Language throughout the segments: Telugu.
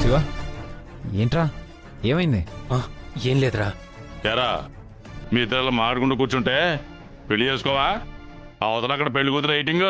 శివ ఏంట్రా ఏమైంది? ఏం లేదురా. ఎరా మీ ఇద్దరు మాట్లాడుకుంటూ కూర్చుంటే పెళ్లి చేసుకోవా? అవతల అక్కడ పెళ్లి కూతురు రైటింగ్.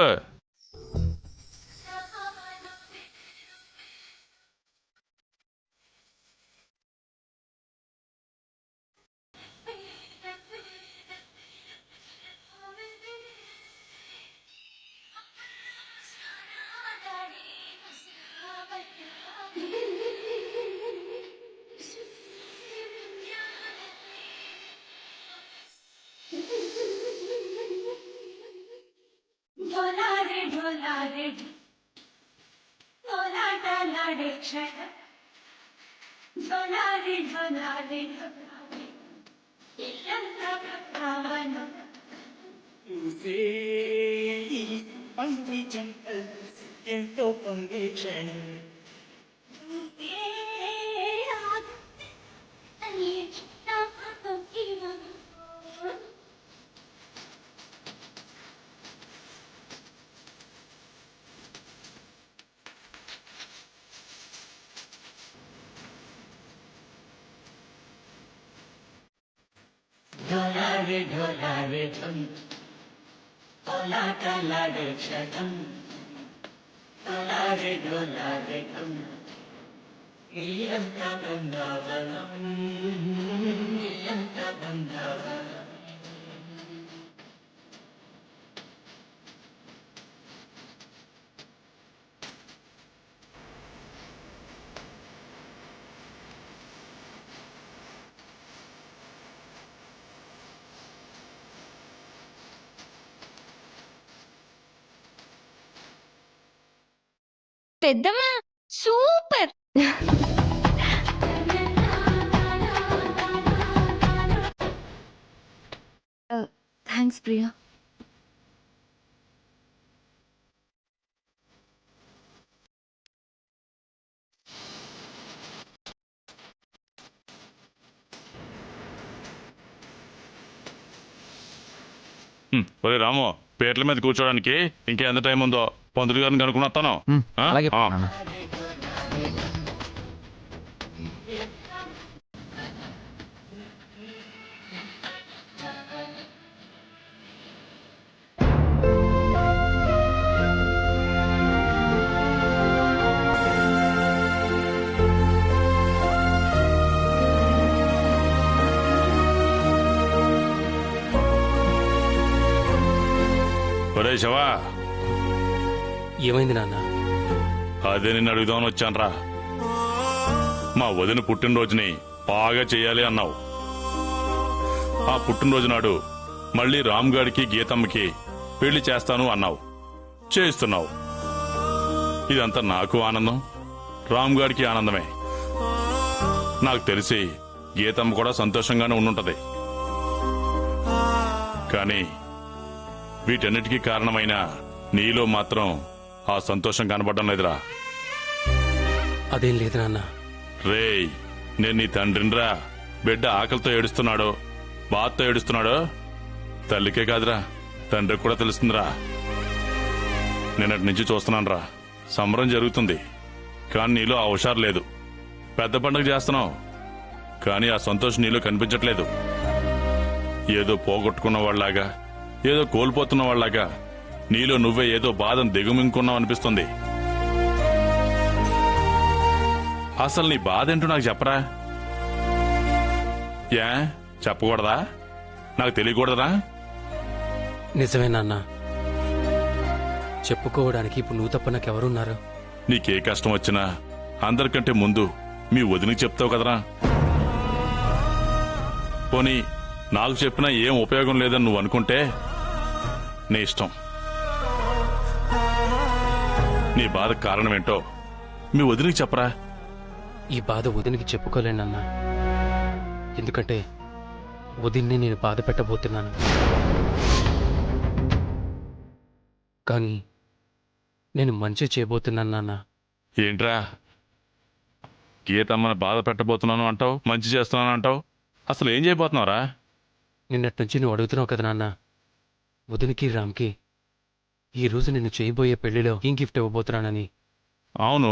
పెద్దమ్మా సూపర్. థ్యాంక్స్ ప్రియా. ఒరే రాము, పేట్ల మీద కూర్చోడానికి ఇంకెంత టైం ఉందో పంతులు గారిని కనుక్కుని వస్తాను. అలాగే ఒరే శవా, ఏమైంది నాన్న? అదే నిన్ను అడుగుదామని వచ్చానరా. మా వదిన పుట్టినరోజుని బాగా చెయ్యాలి అన్నావు. ఆ పుట్టినరోజు నాడు మళ్ళీ రామ్గాడికి గీతమ్మకి పెళ్లి చేస్తాను అన్నావు. చేస్తున్నావు. ఇదంతా నాకు ఆనందం, రామ్గాడికి ఆనందమే. నాకు తెలిసి గీతమ్మ కూడా సంతోషంగానే ఉండుంటది. కానీ వీటన్నిటికీ కారణమైన నీలో మాత్రం ఆ సంతోషం కనబడడం లేదురా. అదేం లేదు నాన్న. రేయ్, నేను నీ తండ్రినిరా. బిడ్డ ఆకలితో ఏడుస్తున్నాడో బాధతో ఏడుస్తున్నాడో తల్లికే కాదురా, తండ్రికి కూడా తెలుస్తుందిరా. నిన్నటి నుంచి చూస్తున్నానురా. సంబరం జరుగుతుంది, కానీ నీలో ఆ హుషారు లేదు. పెద్ద పండుగ చేస్తున్నావు, కానీ ఆ సంతోషం నీలో కనిపించట్లేదు. ఏదో పోగొట్టుకున్న వాళ్ళలాగా, ఏదో కోల్పోతున్న వాళ్ళలాగా నీలో నువ్వే ఏదో బాధను దిగుమింగుకున్నావు అనిపిస్తుంది. అసలు నీ బాధ ఏంటో నాకు చెప్పరా? ఏ చెప్పకూడదా? నాకు తెలియకూడదా? నిజమే నాన్న. చెప్పుకోవడానికి ఇప్పుడు నువ్వు తప్ప నాకెవరున్నారు? నీకే కష్టం వచ్చినా అందరికంటే ముందు మీ వదినికి చెప్తావు కదరా. పోనీ నాకు చెప్పినా ఏం ఉపయోగం లేదని నువ్వు అనుకుంటే నీ ఇష్టం. నీ బాధ కారణమేంటో మీ వదినికి చెప్పరా. ఈ బాధ వదినికి చెప్పుకోలేనన్నా. ఎందుకంటే వదిన్ని నేను బాధ పెట్టబోతున్నాను. కానీ నేను మంచి చేయబోతున్నాను నాన్న. ఏంట్రా, గీతమ్మని బాధ పెట్టబోతున్నాను అంటావు, మంచి చేస్తున్నాను అంటావు. అసలు ఏం చేయబోతున్నావురా? నిన్నటి నుంచి నువ్వు అడుగుతున్నావు కదా నాన్న. వదినికి రామ్కి ఈరోజు నేను చేయబోయే పెళ్లిలో ఏం గిఫ్ట్ ఇవ్వబోతున్నానని. అవును,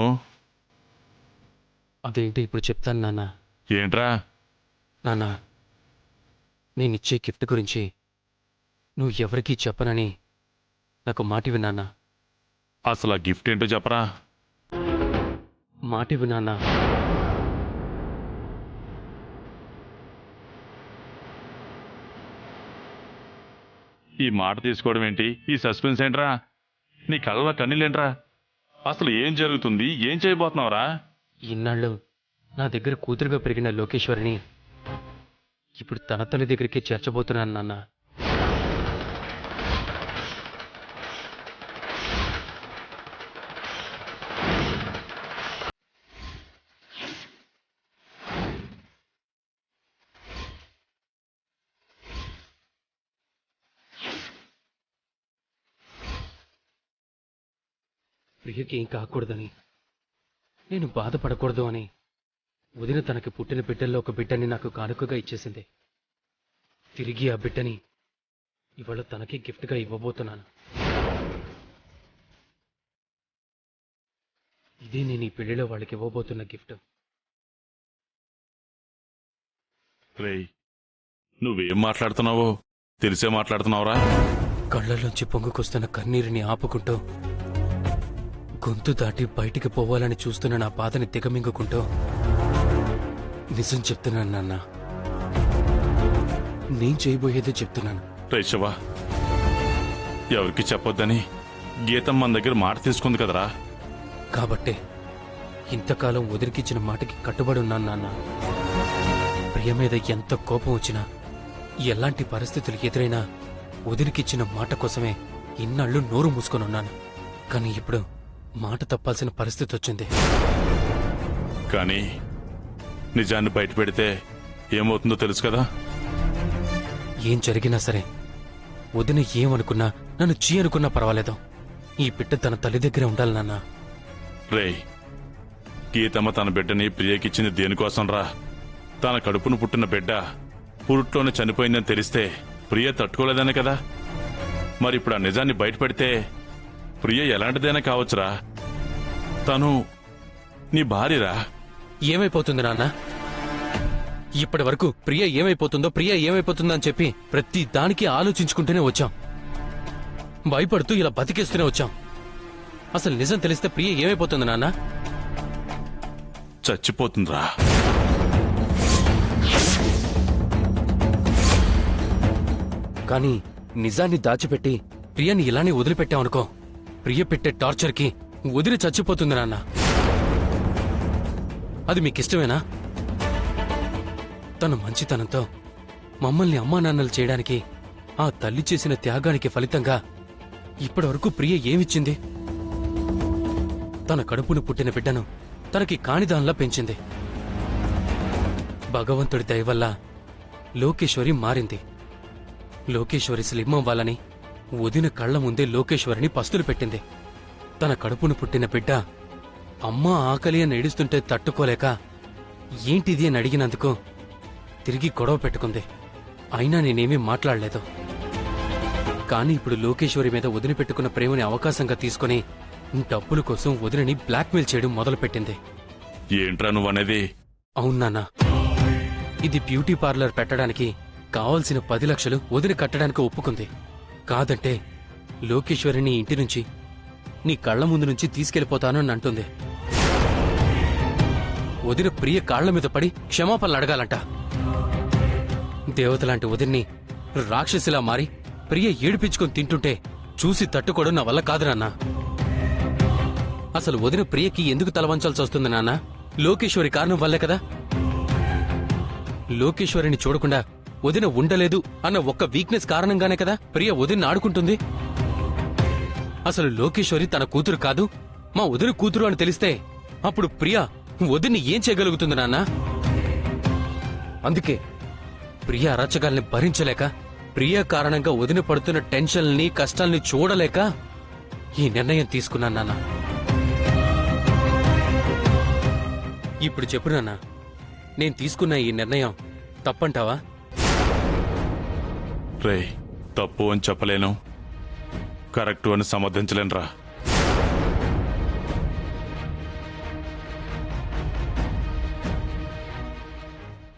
అదేంటి ఇప్పుడు చెప్తాను నాన్న. ఏంట్రా? నాన్న, నేనిచ్చే గిఫ్ట్ గురించి నువ్వు ఎవరికీ చెప్పనని నాకు మాటివి నాన్న. అసలు ఆ గిఫ్ట్ ఏంటో చెప్పరా? మాటివి నాన్న. ఈ మాట తీసుకోవడం ఏంటి? ఈ సస్పెన్స్ ఏంట్రా? నీ కళ్ళలో కన్నీళ్ళేంట్రా? అసలు ఏం జరుగుతుంది? ఏం చేయబోతున్నావురా? ఇన్నాళ్ళు నా దగ్గర కూతురుగా పెరిగిన లోకేశ్వరిని ఇప్పుడు తన తల్లి దగ్గరికి చేర్చబోతున్నాను నాన్న. ప్రియకి ఏం కాకూడదని, నేను బాధపడకూడదు అని వదిన తనకి పుట్టిన బిడ్డల్లో ఒక బిడ్డని నాకు కానుకగా ఇచ్చేసింది. తిరిగి ఆ బిడ్డని ఇవాళ తనకి గిఫ్ట్గా ఇవ్వబోతున్నాను. ఇదే నేను ఈ పెళ్లిలో వాళ్ళకి ఇవ్వబోతున్న గిఫ్ట్. రేయ్, నువ్వేం మాట్లాడుతున్నావో తెలిసే మాట్లాడుతున్నావురా? కళ్ళల్లోంచి పొంగుకొస్తున్న కన్నీరుని ఆపుకుంటూ, గొంతు దాటి బయటికి పోవాలని చూస్తున్న నా బాధని దిగమింగుకుంటూ నిజం చెప్తున్నాను నాన్న. నేను చేయబోయేదే చెప్తున్నాను. రేయ్ శివ, ఎవరికి చెప్పొద్దని గీతం మన దగ్గర మాట తీసుకుంది కదరా? కాబట్టే ఇంతకాలం వదిలికిచ్చిన మాటకి కట్టుబడి ఉన్నాను నాన్న. ప్రియ మీద ఎంత కోపం వచ్చినా, ఎలాంటి పరిస్థితులు ఎదురైనా వదిలికిచ్చిన మాట కోసమే ఇన్నాళ్ళు నోరు మూసుకొని ఉన్నాను. కానీ ఇప్పుడు మాట తప్పాల్సిన పరిస్థితి వచ్చింది. కానీ నిజాన్ని బయట పెడితే ఏమవుతుందో తెలుసు కదా? ఏం జరిగినా సరే, వదిన ఏమనుకున్నా, నన్ను చీ అనుకున్నా పర్వాలేదు, ఈ బిడ్డ తన తల్లి దగ్గరే ఉండాలి నాన్న. రేయ్, గీతమ్మ తన బిడ్డని ప్రియకిచ్చింది దేనికోసం రా? తన కడుపును పుట్టిన బిడ్డ పురుట్లోనే చనిపోయిందని తెలిస్తే ప్రియ తట్టుకోలేదనే కదా? మరి ఇప్పుడు ఆ నిజాన్ని బయట పెడితే ప్రియ ఎలాంటిదైనా కావచ్చురా. తను నీ భార్యరా. ఏమైపోతుంది నాన్న? ఇప్పటి వరకు ప్రియ ఏమైపోతుందో అని చెప్పి ప్రతి దానికి ఆలోచించుకుంటూనే వచ్చాం. భయపడుతూ ఇలా బతికేస్తూనే వచ్చాం. అసలు నిజం తెలిస్తే ప్రియ ఏమైపోతుంది నాన్న? చచ్చిపోతుందిరా. కానీ నిజాన్ని దాచిపెట్టి ప్రియని ఇలానే వదిలిపెట్టామనుకో, ప్రియ పెట్టే టార్చర్కి వదిలి చచ్చిపోతుంది నాన్న. అది మీకిష్టమేనా? తన మంచితనంతో మమ్మల్ని అమ్మా నాన్నలు చేయడానికి ఆ తల్లి చేసిన త్యాగానికి ఫలితంగా ఇప్పటివరకు ప్రియ ఏమిచ్చింది? తన కడుపును పుట్టిన బిడ్డను తనకి కానిదాన్లా పెంచింది. భగవంతుడి దయ వల్ల లోకేశ్వరి మారింది. లోకేశ్వరి స్లిమ్ అవ్వాలని వదిన కళ్ల ముందే లోకేశ్వరిని పస్తులు పెట్టింది. తన కడుపును పుట్టిన బిడ్డ అమ్మా ఆకలి అని ఏడుస్తుంటే తట్టుకోలేక ఏంటిది అని అడిగినందుకు తిరిగి గొడవ పెట్టుకుంది. అయినా నేనేమీ మాట్లాడలేదు. కాని ఇప్పుడు లోకేశ్వరి మీద వదిన పెట్టుకున్న ప్రేమని అవకాశంగా తీసుకుని డబ్బుల కోసం వదినని బ్లాక్మెయిల్ చేయడం మొదలుపెట్టింది. ఏంట్రా నువ్వనేది? అవునాన్నా, ఇది బ్యూటీ పార్లర్ పెట్టడానికి కావాల్సిన 10 లక్షలు వదిన కట్టడానికి ఒప్పుకుంది. కాదంటే లోకేశ్వరిని ఇంటి నుంచి, నీ కళ్ల ముందు నుంచి తీసుకెళ్లిపోతాను అని అంటుంది. వదిన ప్రియ కాళ్ల మీద పడి క్షమాపణలు అడగాలంట. దేవతలాంటి వదిన్ని రాక్షసిలా మారి ప్రియ ఏడిపించుకొని తింటుంటే చూసి తట్టుకోవడం నా వల్ల కాదు నాన్న. అసలు వదిన ప్రియకి ఎందుకు తలవంచాల్సి వస్తుంది నాన్న? లోకేశ్వరి కారణం వల్లే కదా. లోకేశ్వరిని చూడకుండా వదిన ఉండలేదు అన్న ఒక్క వీక్నెస్ కారణంగానే కదా ప్రియ వదిన ఆడుకుంటుంది. అసలు లోకేశ్వరి తన కూతురు కాదు, మా వదిన కూతురు అని తెలిస్తే అప్పుడు ప్రియ వదిన్ని ఏం చేయగలుగుతుంది నాన్న? అందుకే ప్రియ అరచగాల్ని భరించలేక, ప్రియ కారణంగా వదిన పడుతున్న టెన్షన్ని కష్టాల్ని చూడలేక ఈ నిర్ణయం తీసుకున్నాను నాన్న. ఇప్పుడు చెప్పు నాన్న, నేను తీసుకున్న ఈ నిర్ణయం తప్పంటావా? రేయ్, తప్పు అని చెప్పలేను, కరెక్టు అని సమర్థించలేనురా.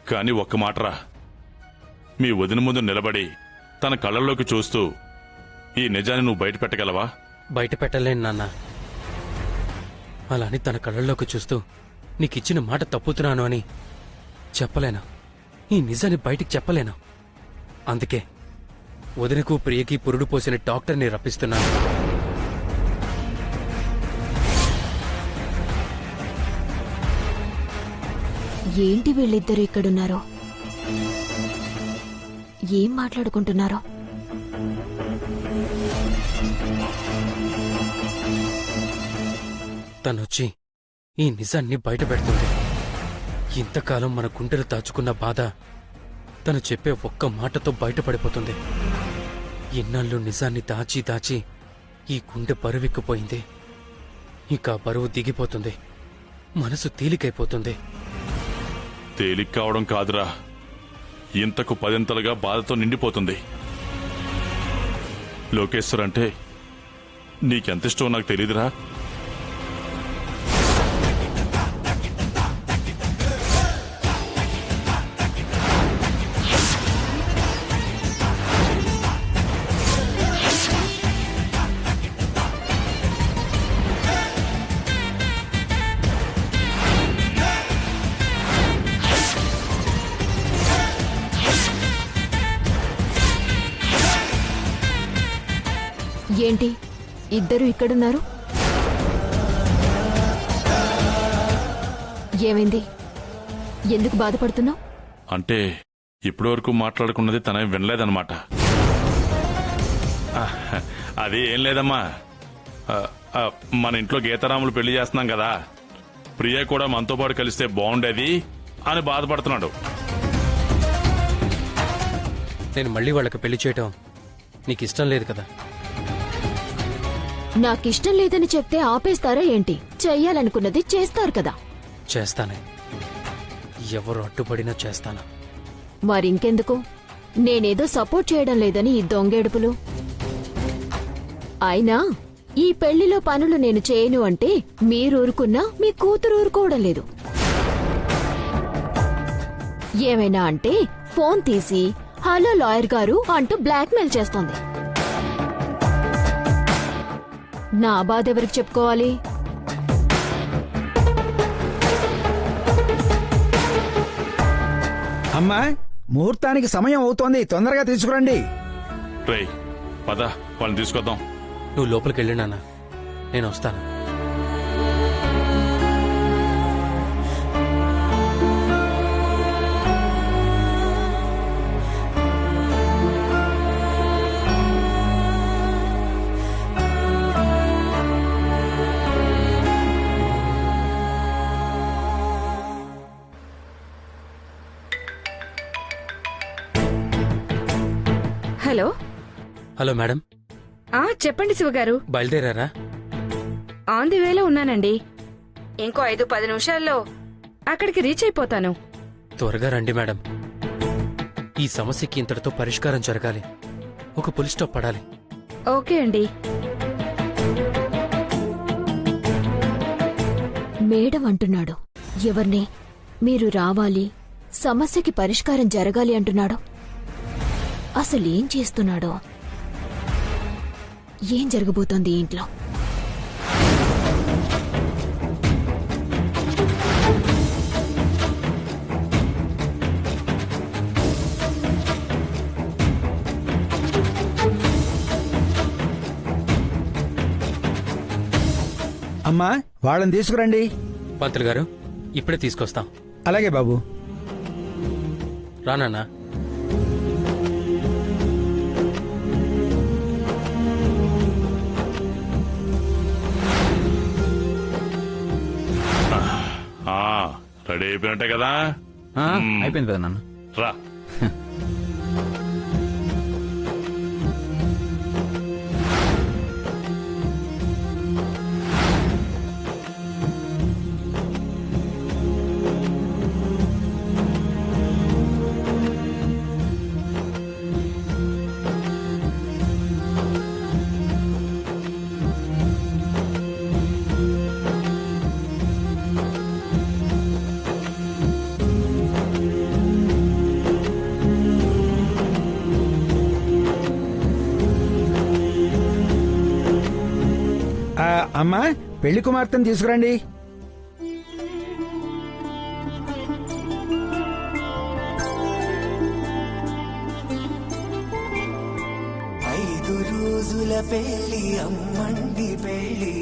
కాని ఒక్క మాటరా, మీ వదిన ముందు నిలబడి తన కళ్ళల్లోకి చూస్తూ ఈ నిజాన్ని నువ్వు బయట పెట్టగలవా? బయట పెట్టలేను నాన్న. అలా అని తన కళ్ళల్లోకి చూస్తూ నీకిచ్చిన మాట తప్పుతున్నాను అని చెప్పలేను. ఈ నిజాన్ని బయటికి చెప్పలేను. అందుకే వదినకు ప్రియకి పురుడు పోసిన డాక్టర్ని రప్పిస్తున్నాను. ఏంటి వీళ్ళిద్దరు ఇక్కడున్నారో? ఏం మాట్లాడుకుంటున్నారో? తనొచ్చి ఈ నిజాన్ని బయట పెడుతుంది. ఇంతకాలం మన గుండెలు దాచుకున్న బాధ తను చెప్పే ఒక్క మాటతో బయటపడిపోతుంది. ఇన్నాళ్ళు నిజాన్ని దాచి దాచి ఈ గుండె బరువెక్కిపోయింది. ఇక బరువు దిగిపోతుంది. మనసు తేలికైపోతుంది. తేలిక కావడం కాదురా, ఇంతకు పదింతలుగా బాధతో నిండిపోతుంది. లోకేశ్వర్ అంటే నీకెంత ఇష్టమో నాకు తెలీదురా. ఏంటి ఇద్దరు ఇక్కడున్నారు? ఏమైంది? ఎందుకు బాధపడుతున్నావు? అంటే ఇప్పటివరకు మాట్లాడుకున్నది తనేం వినలేదన్నమాట. అది ఏం లేదమ్మా, మన ఇంట్లో గీతారాములు పెళ్లి చేస్తున్నాం కదా, ప్రియ కూడా మనతో పాటు కలిస్తే బాగుండేది అని బాధపడుతున్నాడు. నేను మళ్ళీ వాళ్ళకి పెళ్లి చేయటం నీకిష్టం లేదు కదా? నాకిష్టం లేదని చెప్తే ఆపేస్తారా ఏంటి? చెయ్యాలనుకున్నది చేస్తారు కదా. చేస్తానే. ఎవరు అడ్డుపడినా చేస్తాను. మరింకెందుకు? నేనేదో సపోర్ట్ చేయడం లేదని ఈ దొంగేడుపులు. అయినా ఈ పెళ్లిలో పనులు నేను చేయను అంటే మీరూరుకున్నా మీ కూతురు ఊరుకోవడం లేదు. ఏమైనా అంటే ఫోన్ తీసి హలో లాయర్ గారు అంటూ బ్లాక్మెయిల్ చేస్తోంది. నా బాధ ఎవరికి చెప్పుకోవాలి? అమ్మా, ముహూర్తానికి సమయం అవుతోంది, తొందరగా తీసుకురండి. రేయ్ పద, వాళ్ళని తీసుకొద్దాం. నువ్వు లోపలికి వెళ్ళి నాన్న, నేను వస్తాను. హలో. Hello madam. చెప్పండి శివగారు. బయలుదేరారా? ఆన్ ది వేలో ఉన్నానండి. ఇంకో 5-10 నిమిషాల్లో అక్కడికి రీచ్ అయిపోతాను. త్వరగా రండి మేడం. ఈ సమస్యకి ఇంతటితో పరిష్కారం జరగాలి. ఒక పులి స్టాప్ పడాలి. ఓకే అండి. మేడం అంటున్నాడు. ఎవరిని? మీరు రావాలి, సమస్యకి పరిష్కారం జరగాలి అంటున్నాడు. అసలేం చేస్తున్నాడో? ఏం జరగబోతోంది ఇంట్లో? అమ్మా, వాళ్ళని తీసుకురండి. పంతులు గారు, ఇప్పుడే తీసుకొస్తాం. అలాగే బాబు. రానన్నా. రెడీ అయిపోయినట్టే కదా? అయిపోయింది కదా నాన్న. రా. అమ్మా పెళ్లి కుమార్తెను తీసుకురండి. పెళ్లి అమ్మండి పెళ్లి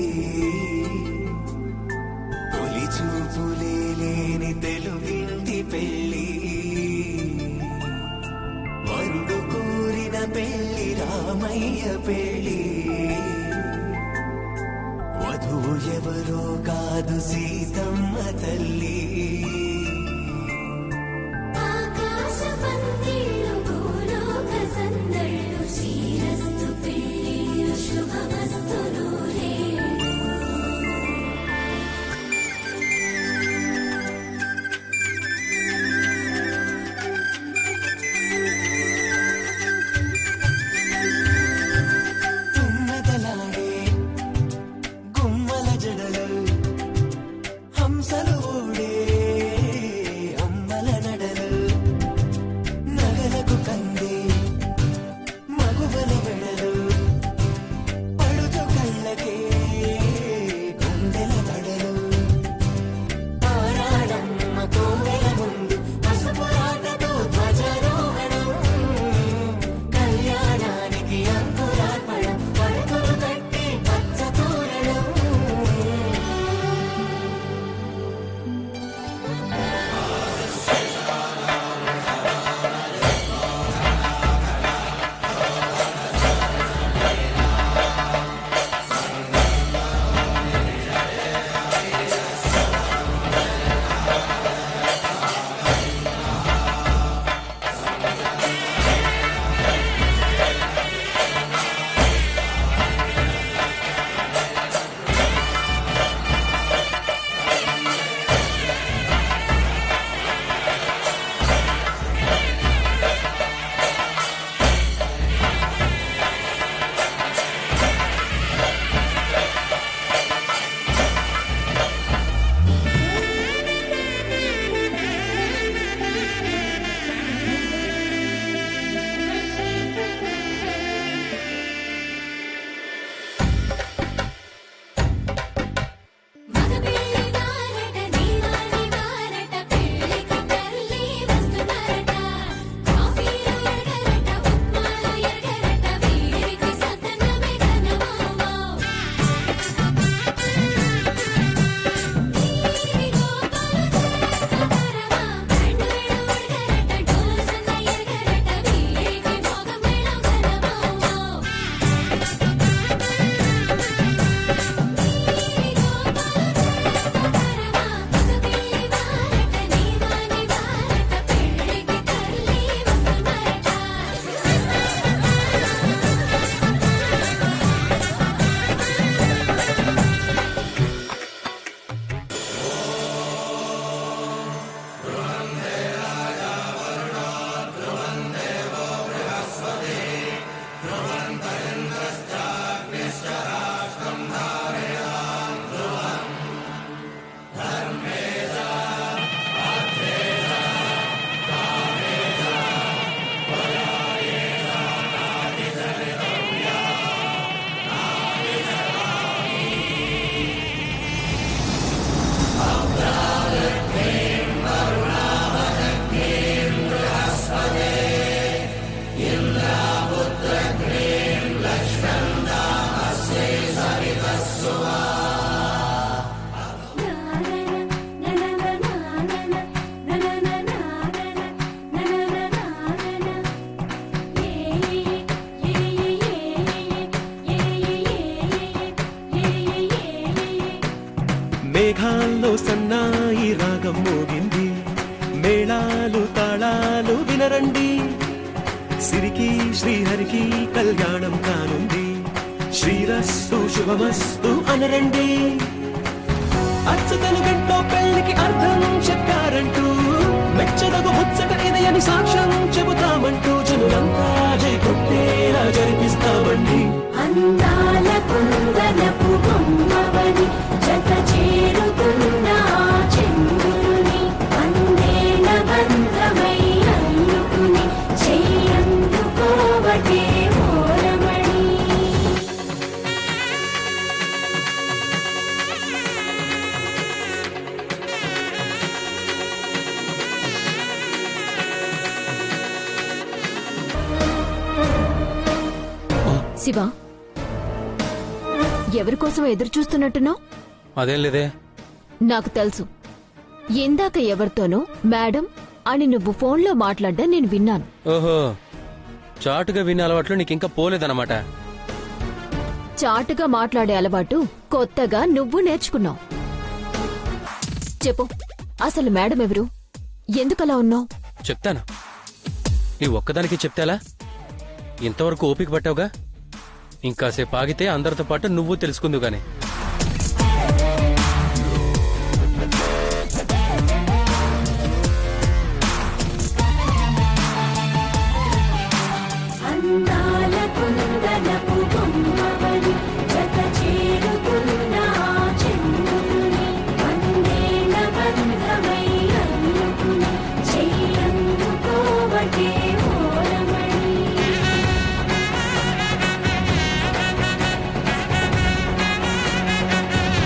తొలి చూపులే లేని తెలుగింటి పెళ్లి వరుడు కోరిన పెళ్లి రామయ్య పెళ్లి వధువు ఎవరో కాదు సీతమ్మ తల్లి. మేఘాల్లో సన్నాయి రాగం మోగింది, మేళాలు తాళాలు వినరండి, సిరికి శ్రీహరికి కళ్యాణం కానుంది, శ్రీరస్తు శుభమస్తు అనరండి. అచ్చతను గంటో పెళ్లికి అర్థం చెప్పారంటూ, మెచ్చదగు ముచ్చట ఇదయని సాక్ష్యం చెబుతామంటూ, జనులంతా జై కొట్టేలా జరిపిస్తామండి. అందాల కుందనపు బొమ్మవని జత చేరుతున్న చంద్రుని, అందేల బంధమై అల్లుకుని చెయ్యందుకోవటే ఓరమణి. శివ, ఎవరి కోసం ఎదురు చూస్తున్నట్టున్నావు? అదేం లేదే. నాకు తెలుసు. ఇందాక ఎవరితోనో మేడం అని నువ్వు ఫోన్లో మాట్లాడ్డా నేను విన్నాను. ఓహో, చాటుగా వినే అలవాట్లు నీకింకా పోలేదన్నమాట. చాటుగా మాట్లాడే అలవాటు కొత్తగా నువ్వు నేర్చుకున్నావు. చెప్పు, అసలు మేడం ఎవరు? ఎందుకలా ఉన్నావు? చెప్తాను. నీ ఒక్కదానికి చెప్తేలా? ఇంతవరకు ఓపిక పట్టావుగా, ఇంకాసేపు ఆగితే అందరితో పాటు నువ్వు తెలుసుకుందుగానే.